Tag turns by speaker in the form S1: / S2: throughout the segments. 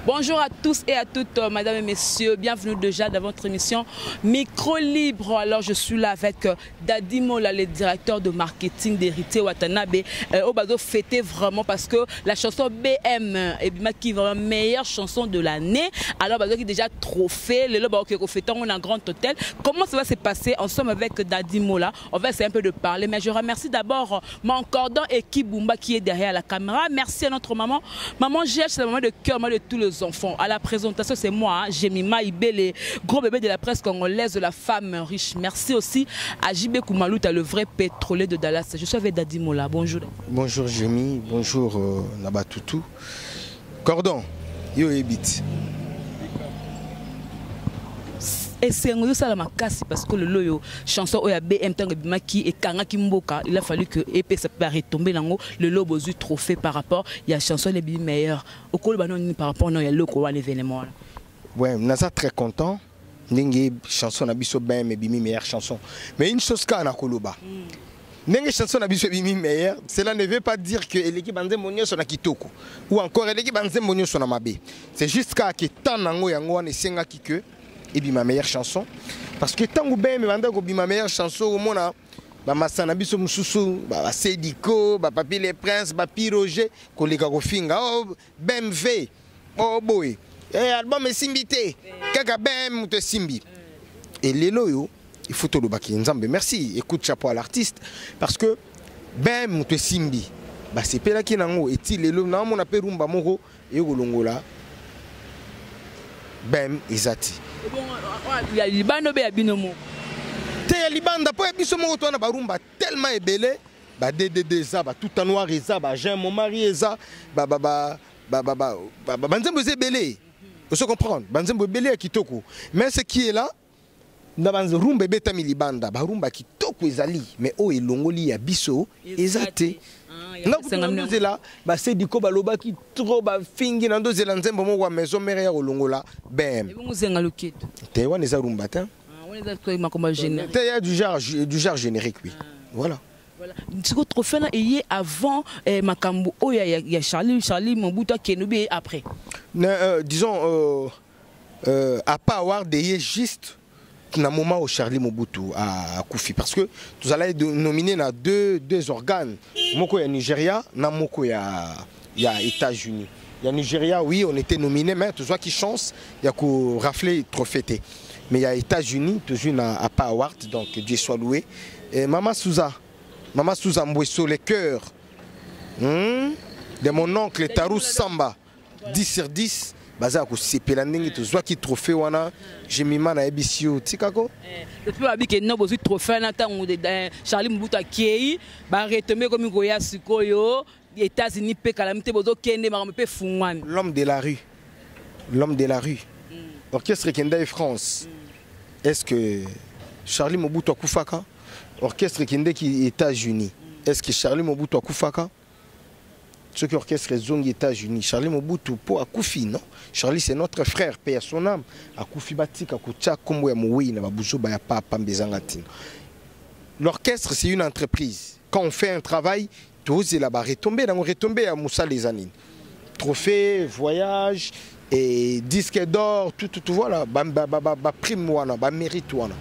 S1: Bonjour à tous et à toutes, mesdames et messieurs. Bienvenue déjà dans votre émission Micro Libre. Alors, je suis là avec Daddy Mola, le directeur de marketing d'Héritier Watanabe. Au bateau fêté vraiment parce que la chanson BM est qui est vraiment meilleure chanson de l'année. Alors, bateau qui est déjà trophée. Le bateau qui est fêté, on a un grand hôtel. Comment ça va se passer? En somme avec Daddy Mola. On va essayer un peu de parler. Mais je remercie d'abord mon cordon et Kibumba qui est derrière la caméra. Merci à notre maman. Maman GH, c'est la maman de cœur, de tous les enfants. À la présentation, c'est moi, Jemima Ibele, gros bébé de la presse congolaise, de la femme riche. Merci aussi à JB Koumalouta, le vrai pétrolier de Dallas. Je suis avec Daddy Mola. Bonjour. Bonjour
S2: Jemi, bonjour Nabatoutou. Cordon, yo ebit.
S1: Et c'est un ça la casse parce que le loyo chanson oya BM tango bimaki et kanga kimboka, il a fallu que épée ça peut retomber dans le lobo du trophée par rapport il y a chanson les bi meilleurs au col banon par rapport non il y a le quoi l'événement là.
S2: Ouais, on est très content. Ningue chanson na biso BM et bimi meilleure chanson. Mais une chose kana koloba. Ningue chanson na biso bimi meilleure, cela ne veut pas dire que l'équipe banze monyo sona kitoko ou encore l'équipe banze monyo sona mabe. C'est juste que tant nango yango ne senga ki que et puis ma meilleure chanson parce que tant que BM ma meilleure chanson au monde ba masana biso mususu ba Sediko ba Papi les Princes ba Piroger koleka kofinga oh BMW oh boy album simbité kaka BM te simbi et lelo yo il faut te le baki nzambe merci écoute chapeau à l'artiste parce que BM te simbi ba c'est pela ki nango et ti lelo na mona pe rumba moko e kolongola BM izati.
S1: Il y a Libano be abinomo.
S2: Te ya libanda po biso mo to na barumba tellement ebele ba DDD za ba tout en noir eza ba Jean mon mari eza ba banzembo zebele. Vous se comprendre banzembo belé kitoko. Mais ce qui est là na banzumba beta mi libanda ba rumba kitoko ezali mais o elongoli ya biso ezate. Là, bah c'est du koba loba qui trop ba fingi na ndo zela nzembo mo wa maison mère ya olongola bem.
S1: Et vous zenga loket.
S2: Te wana za rumba ta.
S1: On est d'accord ma comme générique.
S2: Te ya du genre générique oui. Voilà.
S1: Voilà. Ce que trophée là est avant Makambo oh il y a Charlie Mobutu Kenobi après.
S2: Disons à pas avoir des juste na moment où Charlie Mobutu a Koufi parce que nous allons nominer na deux organes moko ya Nigeria na moko ya États-Unis. Il y a Nigeria oui on était nominé mais tu vois qui chance il y a qu'on rafler trophée mais il y a États-Unis toujours na pas award donc Dieu soit loué et Mama Souza Mbweso le cœur de mon oncle Tarou Samba 10 sur 10 baza ko sepela ndenge to zwa ki trophée wana Jemima na ebisio tikako
S1: depuis abike no bozu trophée na tango de Charlie Mobutu akei ba retomber comme goya sikoyo États-Unis pe calamité bozo kende ma pe fungwana
S2: l'homme de la rue orchestre Kenda France est-ce que Charlie Mobutu akufaka orchestre Kenda qui États-Unis est-ce que Charlie Mobutu akufaka ce qui orchestre Zongi États-Unis Charlie Mobutu pour Akoufi non Charlie c'est notre frère paix à son âme Akoufi batika kucha kombo ya muwi na babuzo ba ya papa mbezangatine. L'orchestre c'est une entreprise quand on fait un travail tous là-bas retomber à Moussa les années trophée voyage et disque d'or tout voilà ba prime wana ba mérite wana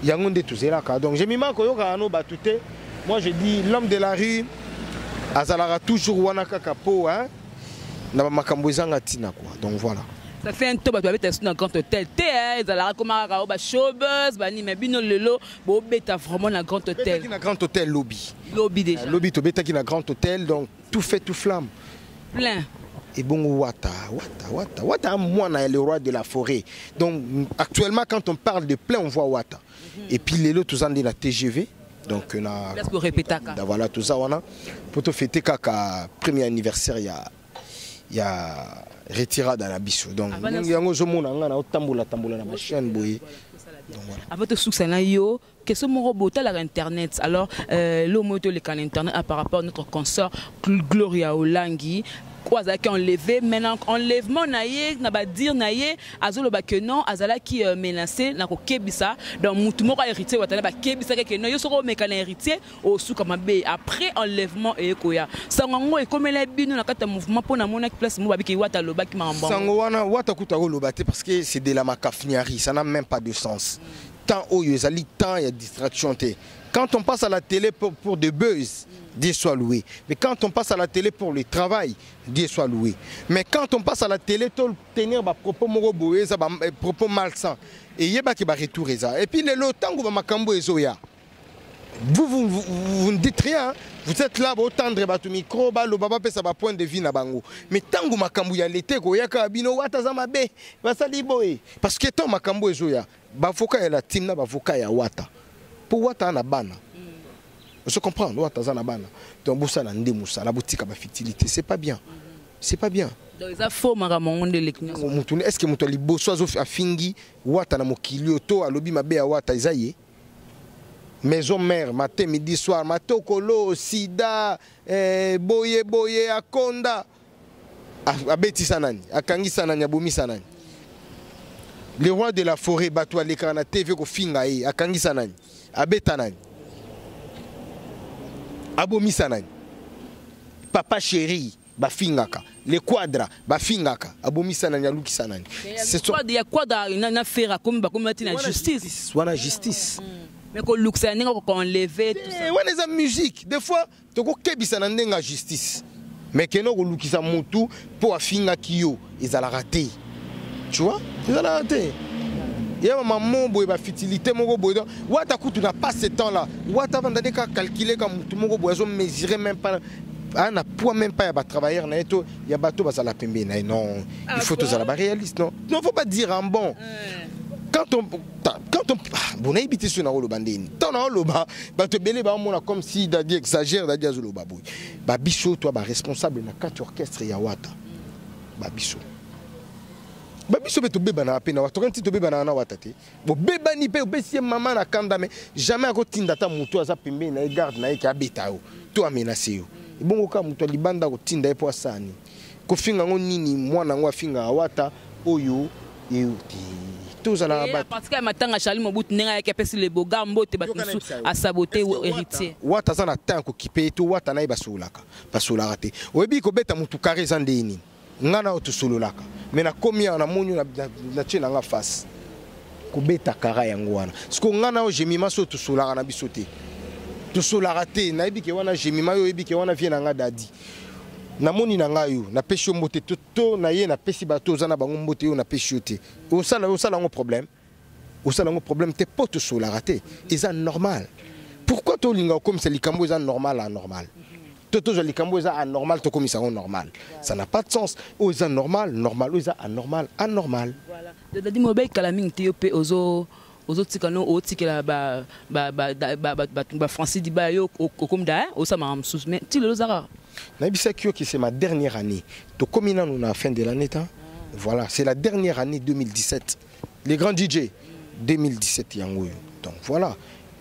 S2: yangonde tous là donc j'ai mis ma koyoka no batute moi je dis l'homme de la rue azalara toujours wana kaka po hein na makambo ezanga tina quoi donc voilà
S1: ça fait un temps ba beta sur un grand hôtel azalara koma ka ba showbuzz ba ni mais bino lelo bo beta vraiment na grand hôtel
S2: na grand hôtel lobby
S1: déjà
S2: lobby to beta qui na grand hôtel donc tout fait tout flamme
S1: plein
S2: et bon wata moi na le roi de la forêt donc actuellement quand on parle de plein on voit wata et puis lelo tous en la TGV donc na voilà tout ça wana pour te fêter kaka premier anniversaire il y a retirade à la biso donc yango zo mona nga na tambola na machine boy donc voilà
S1: avant de succès na yo qu'est-ce mon robot à internet alors le moto le can internet par rapport à notre concert Gloria Olangi quoi ça qui enlevé maintenant enlèvement naie na ba dire naie azolo ba que non azala qui menacé na ko kebisa donc mutu moko héritier watana ba kebisa que non yo soko mekana héritier au sous comme be après enlèvement et koya sango e comme la bino na kata mouvement pour na mona place mo ba ki wata loba ki mamba
S2: sango wana wata kuta loba te parce que c'est de la macafniari, ça n'a même pas de sens. Tant au yezali tant il y a distraction te. Quand on passe à la télé pour des buzz, Dieu soit loué. Mais quand on passe à la télé pour le travail, Dieu soit loué. Mais quand on passe à la télé, tout tenir des propos moroboés, des propos malsains. Et il y a des retours. Et puis, le temps où makambo ezoya, vous ne dites rien. Vous êtes là, vous tendre votre micro, le baba peut savoir point de vue na bango. Mais tant que makambo ya l'été, ko ya kabino wata mabe, basali boy. Parce que tant makambo ezoya, bafoka ya la team na bafoka ya wata. Pour wata na bana. Vous comprenez, wata za na bana. Donc bossa na ndé musa, la boutique ba fertilité, c'est pas bien. C'est pas bien.
S1: Donc ça faut maramonde l'élection.
S2: Est-ce que muto liboso azo afingi wata na mokili oto alobi mabe ya wata izaye? Maison mère, matin, midi, soir, matokolo, sida, boye, akonda, abeti sanani, akangi sanani, abomi sanani. Le roi de la forêt, bato l'écran na TV ko finga e, akangi sanani, abetanani, abomi sanani. Papa chéri, bafingaka, les quadras, bafingaka, abomi sanani, aluki sanani.
S1: Il y a quoi dans faire comme la justice?
S2: Voilà justice.
S1: Mais qu'on look ça n'engo qu'on enlever tout ça.
S2: Ouais les musique des fois tu ko kebisa na ndenga justice. Mais que no ko lukisa mutu pour afinga kiyo ils ala raté. Tu vois? Ils ala raté. Ya maman boy ba fertilité moko boy. Wata kutu na pas ce temps là. Wata vandane ka calculer comme mutu moko boy zo mesurer même pas ah na poids même pas ya travailleur na eto ya bato bazala pembe na non. Il faut tous ala réaliste non. Non faut pas dire en bon. Quand on bon habité sur na loba ndeni tant na loba ba te belé ba mona comme si dadi exagère dadi azoloba boy ba biso toi ba responsable na quatre orchestre ya wata ba biso beto beba na pena wata quand to beba na wata te bo beba ni pe obesie maman na kanda mais jamais akotinda ta muto aza pembe na garde na eka beta yo to amenacer yo bongo ka muto libanda kotinda epo asani ko finga ngonini mwana ngo afinga wata oyo euti tous à la bataille.
S1: Parce que maintenant Charlie Mobutu n'enga qui pèse les boga mbote batusu à saboter héritier.
S2: Wata za na tanko kipe to wata na ibasolaka basolaka te. Oyebi ko beta mutu kare za ndeni. Ngana otusololaka. Mais na komia na munyu na tchena nga face. Ko beta kara yango wana. Siko ngana o jemima so tusolaka na bisote. Tusolaka te na yebi ke wana jemima yo yebi ke wana vie na nga dadi. Na moni na ngayo na pêche mbote toto na ye na pesi bato za na bango mbote yo na pêche te o sala ngo problème te pote so la raté eza normal pourquoi to linga comme c'est likambo eza normal anormal toto zo likambo eza anormal to comme ça normal ça n'a pas de sens o eza normal eza anormal
S1: voilà de di mobile kalaming te yo pe ozo tikano o tikela ba Francis Diba yo comme da o ça m'a sous mais ti le zara.
S2: C'est ma dernière année. Donc, comme on a la fin de l'année, voilà, c'est la dernière année 2017. Les grands DJ, 2017. Donc voilà,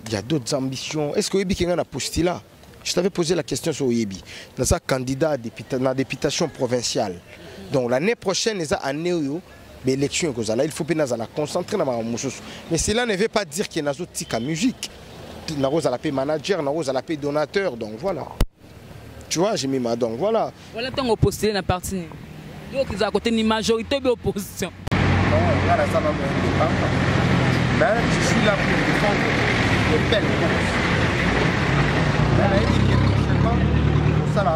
S2: il y a d'autres ambitions. Est-ce que Yebi a postulé là? Je t'avais posé la question sur Yebi. Nous avons candidat à la députation provinciale. Donc l'année prochaine, nous avons l'élection. Il faut que nous la concentrer dans la musique. Mais cela ne veut pas dire qu'il y a une musique. Nous avons la paix manager, nous avons la paix donateur. Donc voilà. Tu vois, j'ai mis ma donc voilà.
S1: Voilà, tant opposé na parti. Donc ils à côté ni majorité de opposition.
S2: Non, voilà, ça va me dépendre. Mais je suis là pour défendre les belles causes. Ça là,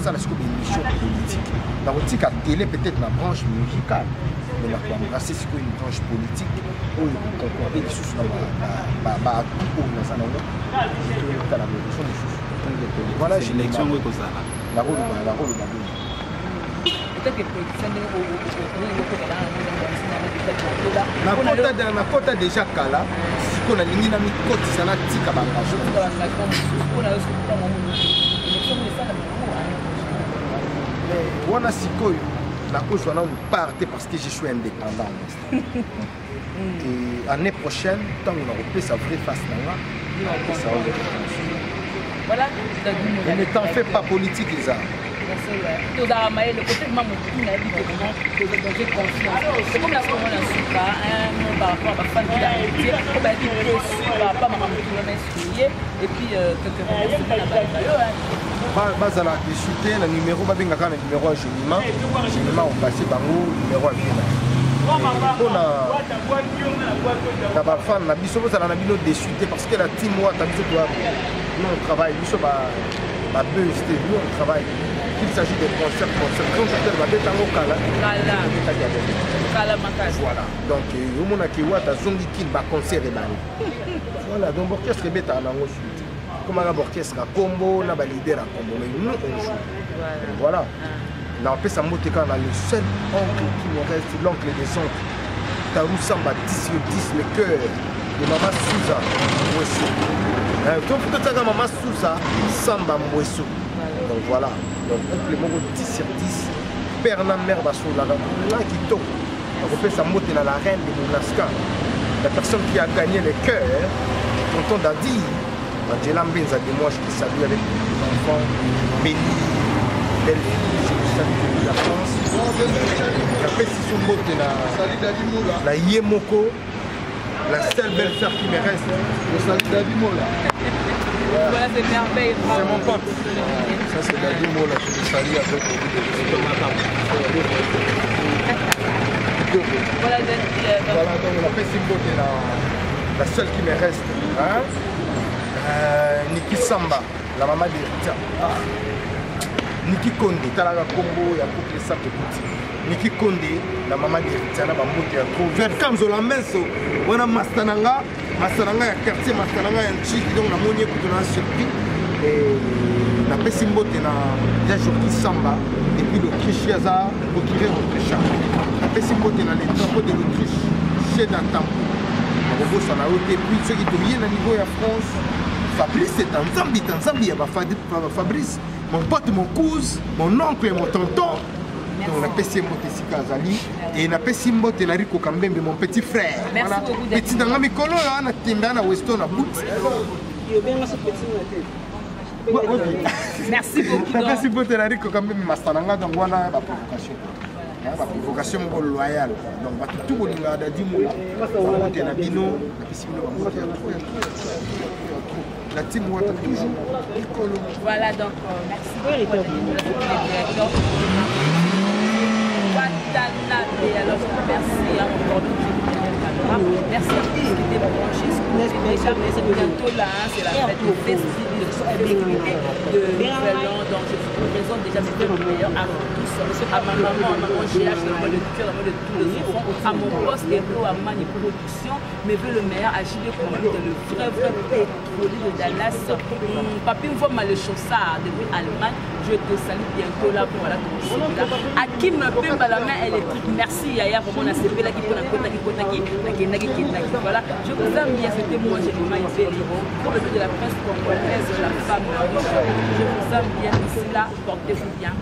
S2: ça là, c'est comme une mission politique. La politique à télé peut-être la branche musicale, mais la c'est une branche politique où il faut concorder les sous la révolution des sous. Voilà, j'ai l'élection de la rôle. Peut-être que la côte déjà Kala, si on a l'ingénieur na côte ça na tika bangage. Mais on a siko la cause on a une partie parce que je suis indépendant. Et l'année prochaine, tant qu'on a repris sa vraie face là, ça va.
S1: Voilà.
S2: Et ne t'en fais pas politique, Isa.
S1: le côté de maman, j'ai confiance. C'est comme la seconde à Souka, par rapport à ma femme qui a été, par rapport à ma maman qui m'a essuyé, et puis quelques
S2: bazala déchuté le numéro babengaka na numéro ya génima au passé bango numéro ya bien na bafane na biso bozala na bino déchuté parce que la team wata biso doit nous on travaille biso babuzz te nous on travaille qu'il s'agit de concerts concert babetango kala voilà donc omonaki wata zongi kili baconcert ebale voilà donc orchestre ebetaka nango suite comme un orchestre à combo, on a leader à combo, mais nous on joue. Voilà. Là, on peut s'en montrer quand on a le seul oncle qui nous reste, l'oncle des oncles. Tarou Samba 10 sur 10, le cœur de Maman Souza Mouesso. Donc, peut-être que Maman Souza, Samba Mouesso. Donc voilà. Donc, oncle Mogo 10 sur 10. Père na mère Basso, là qui tombe. Donc, on peut s'en montrer dans la reine de Moulaska. La personne qui a gagné le cœur, tonton Dadi. Angela Mbenza de moi, je te salue avec les enfants, bénis, belle fille, je te salue de la France. La précision de la Yemoko, la seule belle sœur qui me reste. Je salue Dadi Mola.
S1: Voilà, c'est merveilleux.
S2: C'est mon pote. Ça, c'est Dadi Mola, je te salue avec voilà, donc la précision de la seule qui me reste. Hein? Niki Samba, la maman de Rita. Niki Konde, Talaga Combo, il y a beaucoup de sacs de petits. Niki Konde, la maman de Rita, la maman de Rita. Vers Kamzo la Menso, on a Mastananga, Mastananga, quartier Mastananga, un chic, donc la monnaie pour donner un circuit. Et la Pessimbo, il y a Joki Samba, et puis l'Autriche, il y a Bokiré Autriche. La Pessimbo, il y a les drapeaux de l'Autriche, chez Dantam. Et puis ceux qui dominent au niveau de la France, Fabrice c'est en Zambie, il y a Fabrice, mon pote, mon cousin, mon oncle et mon tonton. Donc la PC Motesika Azali et la PC Motenariko Kambembe, mon petit frère.
S1: Merci beaucoup.
S2: Petit dans la Mikolo, on a Tindana Weston à bout.
S1: Merci beaucoup.
S2: La PC Motenariko Kambembe, Mastananga, donc voilà la provocation. La provocation loyale. Donc, tout le monde a dit la team Wata toujours.
S1: Voilà, donc merci beaucoup. Alors, merci à mon gordon merci à tous qui étaient branchés. Déjà, mais c'est bientôt là, c'est la fête de festivité de Nouvel An. Donc, je vous présente déjà mes deux meilleurs à vous tous. À ma maman, à maman GH, dans le cœur, dans le tous les enfants. À mon boss Héros, à Mani Production, mes voeux le meilleur, à Gilles Conduite, le vrai pétrolier de Dallas. Papi me voit mal le chaussard depuis Allemagne. Je te salue bientôt là pour la consigne. À qui me pimbe la main électrique. Merci Yaya pour mon ACP là qui peut voilà. Je vous aime bien, c'était moi, j'ai maman Ibeli. Pour le but de la presse congolaise, la femme riche. Je vous aime bien ici là, portez-vous bien.